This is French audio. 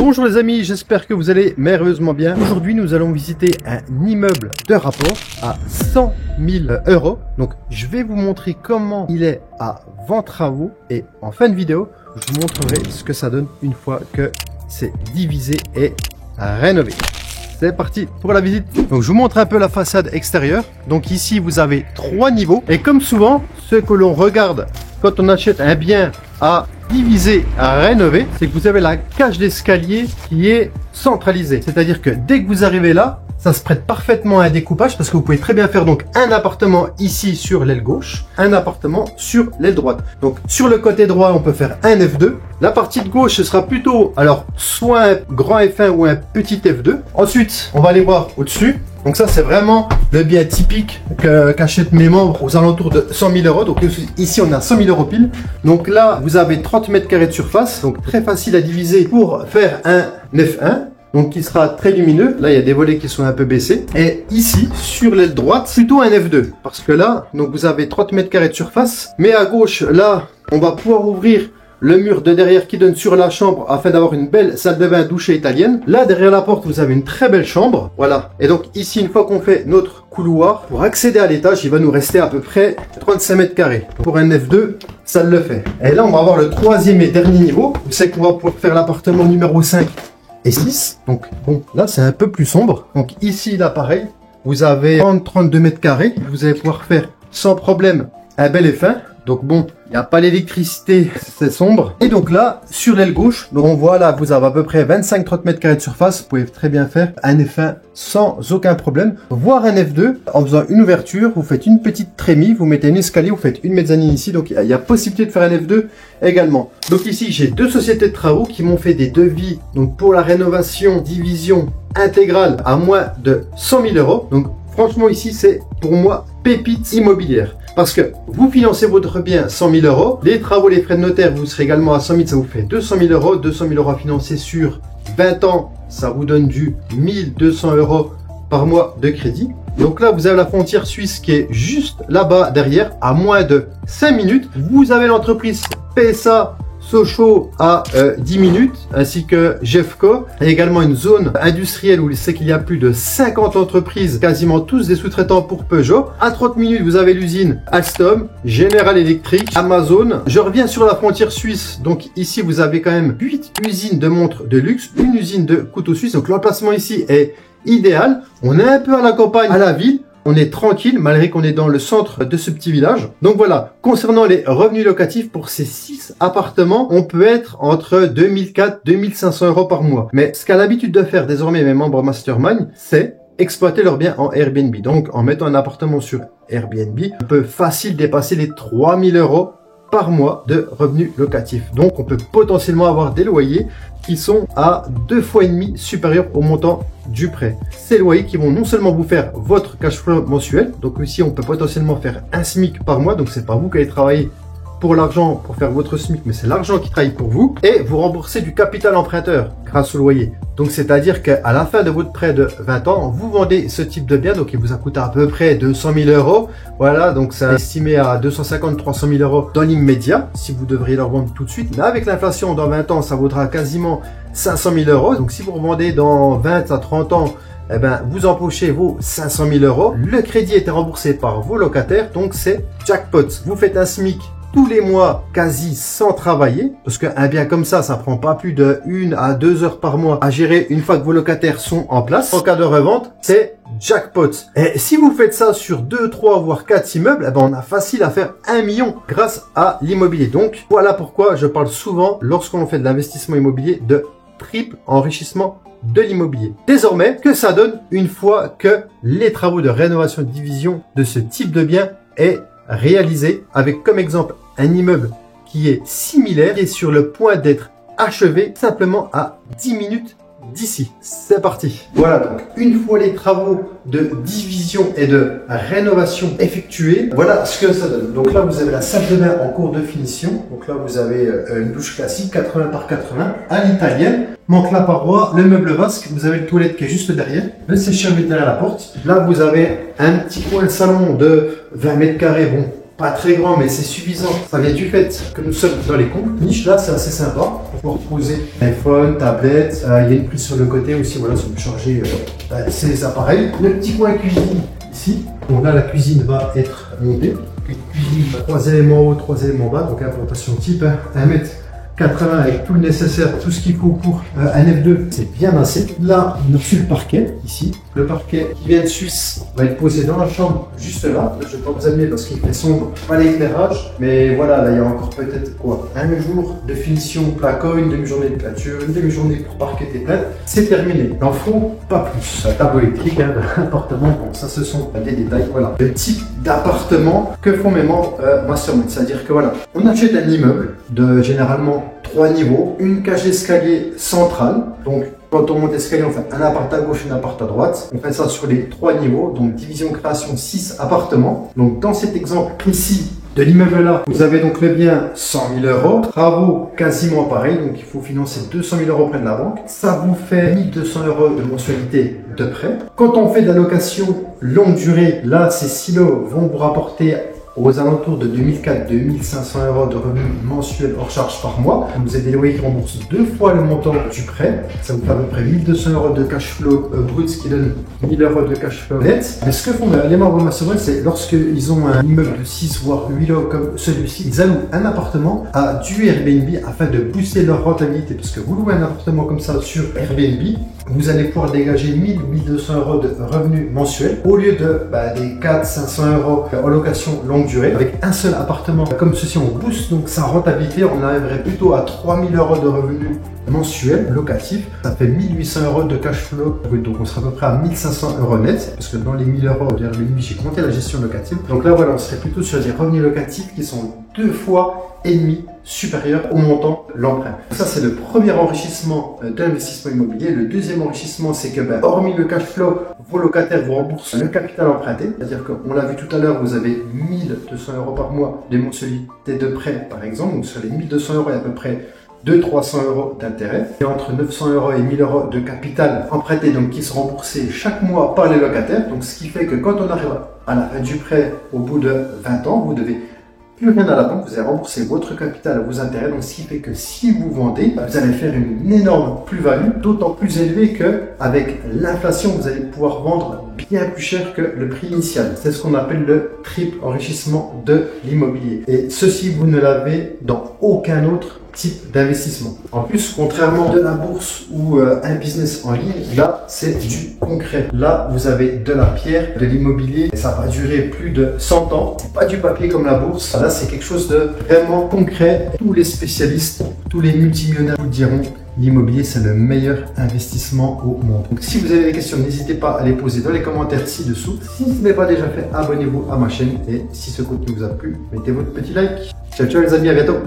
Bonjour les amis, j'espère que vous allez merveilleusement bien. Aujourd'hui, nous allons visiter un immeuble de rapport à 100 000 euros. Donc, je vais vous montrer comment il est avant travaux et en fin de vidéo, je vous montrerai ce que ça donne une fois que c'est divisé et rénové. C'est parti pour la visite. Donc, je vous montre un peu la façade extérieure. Donc, ici, vous avez 3 niveaux. Et comme souvent, ce que l'on regarde quand on achète un bien à diviser, à rénover, c'est que vous avez la cage d'escalier qui est centralisée. C'est-à-dire que dès que vous arrivez là, ça se prête parfaitement à un découpage parce que vous pouvez très bien faire donc un appartement ici sur l'aile gauche, un appartement sur l'aile droite. Donc sur le côté droit, on peut faire un F2. La partie de gauche, ce sera plutôt alors soit un grand F1 ou un petit F2. Ensuite, on va aller voir au-dessus. Donc ça, c'est vraiment le bien typique qu'achètent mes membres aux alentours de 100 000 euros. Donc ici, on a 100 000 euros pile. Donc là, vous avez 30 mètres carrés de surface. Donc très facile à diviser pour faire un F1. Donc qui sera très lumineux. Là, il y a des volets qui sont un peu baissés. Et ici, sur l'aile droite, plutôt un F2. Parce que là, donc vous avez 30 mètres carrés de surface. Mais à gauche, là, on va pouvoir ouvrir le mur de derrière qui donne sur la chambre afin d'avoir une belle salle de bain douche italienne. Là, derrière la porte, vous avez une très belle chambre. Voilà. Et donc ici, une fois qu'on fait notre couloir, pour accéder à l'étage, il va nous rester à peu près 35 mètres carrés. Pour un F2, ça le fait. Et là, on va avoir le troisième et dernier niveau. Vous savez qu'on va pouvoir faire l'appartement numéro 5 et 6. Donc bon, là, c'est un peu plus sombre. Donc ici, là, pareil, vous avez 30-32 mètres carrés. Vous allez pouvoir faire sans problème un bel F1. Donc bon, il n'y a pas l'électricité, c'est sombre. Et donc là, sur l'aile gauche, donc on voit là, vous avez à peu près 25-30 mètres carrés de surface. Vous pouvez très bien faire un F1 sans aucun problème. Voire un F2, en faisant une ouverture, vous faites une petite trémie, vous mettez un escalier, vous faites une mezzanine ici. Donc il y a possibilité de faire un F2 également. Donc ici, j'ai deux sociétés de travaux qui m'ont fait des devis. Donc pour la rénovation, division intégrale à moins de 100 000 euros. Donc franchement, ici, c'est pour moi pépite immobilière. Parce que vous financez votre bien 100 000 euros, les travaux, les frais de notaire, vous serez également à 100 000, ça vous fait 200 000 euros. 200 000 euros à financer sur 20 ans, ça vous donne du 1200 euros par mois de crédit. Donc là, vous avez la frontière suisse qui est juste là-bas derrière, à moins de 5 minutes. Vous avez l'entreprise PSA Sochaux à 10 minutes, ainsi que Jeffco, et également une zone industrielle où il sait qu'il y a plus de 50 entreprises, quasiment tous des sous-traitants pour Peugeot. À 30 minutes, vous avez l'usine Alstom, General Electric, Amazon. Je reviens sur la frontière suisse. Donc ici, vous avez quand même 8 usines de montres de luxe, une usine de couteaux suisses. Donc l'emplacement ici est idéal. On est un peu à la campagne, à la ville. On est tranquille malgré qu'on est dans le centre de ce petit village. Donc voilà, concernant les revenus locatifs pour ces 6 appartements, on peut être entre 2004 et 2500 euros par mois. Mais ce qu'a l'habitude de faire désormais mes membres Mastermind, c'est exploiter leurs biens en Airbnb. Donc en mettant un appartement sur Airbnb, on peut facile dépasser les 3000 euros par mois de revenus locatifs. Donc on peut potentiellement avoir des loyers qui sont à 2,5 fois supérieurs au montant du prêt. Ces loyers qui vont non seulement vous faire votre cash flow mensuel, donc ici on peut potentiellement faire un SMIC par mois, donc c'est pas vous qui allez travailler pour l'argent pour faire votre SMIC, mais c'est l'argent qui travaille pour vous, et vous remboursez du capital emprunteur grâce au loyer. Donc c'est-à-dire qu'à la fin de votre prêt de 20 ans, vous vendez ce type de bien, donc il vous a coûté à peu près 200 000 euros. Voilà, donc c'est estimé à 250-300 000 euros dans l'immédiat, si vous devriez leur vendre tout de suite. Mais avec l'inflation, dans 20 ans, ça vaudra quasiment 500 000 euros. Donc si vous revendez dans 20 à 30 ans, eh ben, vous empochez vos 500 000 euros. Le crédit est remboursé par vos locataires, donc c'est jackpot. Vous faites un SMIC tous les mois quasi sans travailler, parce qu'un bien comme ça prend pas plus de 1 à 2 heures par mois à gérer une fois que vos locataires sont en place. En cas de revente, c'est jackpot. Et si vous faites ça sur 2, 3, voire 4 immeubles, eh ben on a facile à faire 1 million grâce à l'immobilier. Donc voilà pourquoi je parle souvent, lorsqu'on fait de l'investissement immobilier, de triple enrichissement de l'immobilier. Désormais, que ça donne une fois que les travaux de rénovation de division de ce type de bien est réalisé, avec comme exemple un immeuble qui est similaire et sur le point d'être achevé simplement à 10 minutes d'ici. C'est parti. Voilà, donc une fois les travaux de division et de rénovation effectués, voilà ce que ça donne. Donc là, vous avez la salle de bain en cours de finition. Donc là, vous avez une douche classique 80 par 80 à l'italienne. Manque la paroi, le meuble vasque, vous avez le toilette qui est juste derrière, le sèche-cheveux derrière la porte. Là, vous avez un petit coin de salon de 20 mètres carrés. Bon, pas très grand, mais c'est suffisant. Ça vient du fait que nous sommes dans les combes. Niche là, c'est assez sympa. pouvoir poser iPhone, tablette. Il y a une prise sur le côté aussi, voilà, si vous chargez ces appareils. Le petit coin cuisine ici. Donc là, la cuisine va être montée. Cuisine, 3 éléments haut, 3 éléments bas. Donc implantation type 1m80 avec tout le nécessaire, tout ce qu'il faut pour un F2, c'est bien massé. Là, on a reçu le parquet, ici. Le parquet qui vient de Suisse va être posé dans la chambre, juste là. Je ne vais pas vous amener parce qu'il fait sombre, pas l'éclairage. Mais voilà, là, il y a encore peut-être quoi, un jour de finition placo, une demi-journée de peinture, une demi-journée pour parquet et plates. C'est terminé. Il en faut pas plus. La table électrique, hein, de l'appartement, bon, ça, ce sont des détails. Voilà. Le type d'appartement que font mes membres mastermind. C'est-à-dire que voilà, on achète un immeuble de généralement 3 niveaux, une cage d'escalier centrale. Donc, quand on monte l'escalier, on fait un appart à gauche, un appart à droite. On fait ça sur les 3 niveaux. Donc, division création 6 appartements. Donc, dans cet exemple précis de l'immeuble là, vous avez donc le bien 100 000 euros. Travaux quasiment pareil. Donc, il faut financer 200 000 euros auprès de la banque. Ça vous fait 1 200 euros de mensualité de prêt. Quand on fait de la location longue durée, là, ces silos vont vous rapporter aux alentours de 2004-2500 euros de revenus mensuels hors charge par mois. Vous avez des loyers qui remboursent 2 fois le montant du prêt. Ça vous fait à peu près 1200 euros de cash flow brut, ce qui donne 1000 euros de cash flow net. Mais ce que font les membres mastermind, c'est lorsqu'ils ont un immeuble de 6 voire 8 lots comme celui-ci, ils allouent un appartement à du Airbnb afin de booster leur rentabilité. Parce que vous louez un appartement comme ça sur Airbnb, vous allez pouvoir dégager 1000-1200 euros de revenus mensuels au lieu de des 400-500 euros en location longue durée. Avec un seul appartement comme ceci, on booste donc sa rentabilité. On arriverait plutôt à 3000 euros de revenus mensuels locatifs. Ça fait 1800 euros de cash flow brut. Donc on sera à peu près à 1500 euros net. Parce que dans les 1000 euros de Airbnb, j'ai compté la gestion locative. Donc là, voilà, on serait plutôt sur des revenus locatifs qui sont 2 fois et demi supérieur au montant de l'emprunt. Ça, c'est le premier enrichissement de l'investissement immobilier. Le deuxième enrichissement, c'est que, hormis le cash flow, vos locataires vous remboursent le capital emprunté. C'est-à-dire qu'on l'a vu tout à l'heure, vous avez 1200 euros par mois de mensualité de prêt, par exemple. Donc, sur les 1200 euros, il y a à peu près 200-300 euros d'intérêt. Et entre 900 euros et 1000 euros de capital emprunté, donc qui sont remboursés chaque mois par les locataires. Donc, ce qui fait que quand on arrive à la fin du prêt, au bout de 20 ans, vous devez plus rien à la banque, vous allez rembourser votre capital à vos intérêts, donc ce qui fait que si vous vendez, vous allez faire une énorme plus-value, d'autant plus élevée que avec l'inflation, vous allez pouvoir vendre bien plus cher que le prix initial. C'est ce qu'on appelle le triple enrichissement de l'immobilier. Et ceci, vous ne l'avez dans aucun autre type d'investissement. En plus, contrairement de la bourse ou un business en ligne, là, c'est du concret. Là, vous avez de la pierre, de l'immobilier, et ça va durer plus de 100 ans. C'est pas du papier comme la bourse. Là, c'est quelque chose de vraiment concret. Tous les spécialistes, tous les multimillionnaires vous le diront, l'immobilier, c'est le meilleur investissement au monde. Donc, si vous avez des questions, n'hésitez pas à les poser dans les commentaires ci-dessous. Si ce n'est pas déjà fait, abonnez-vous à ma chaîne. Et si ce contenu vous a plu, mettez votre petit like. Ciao, ciao les amis, à bientôt.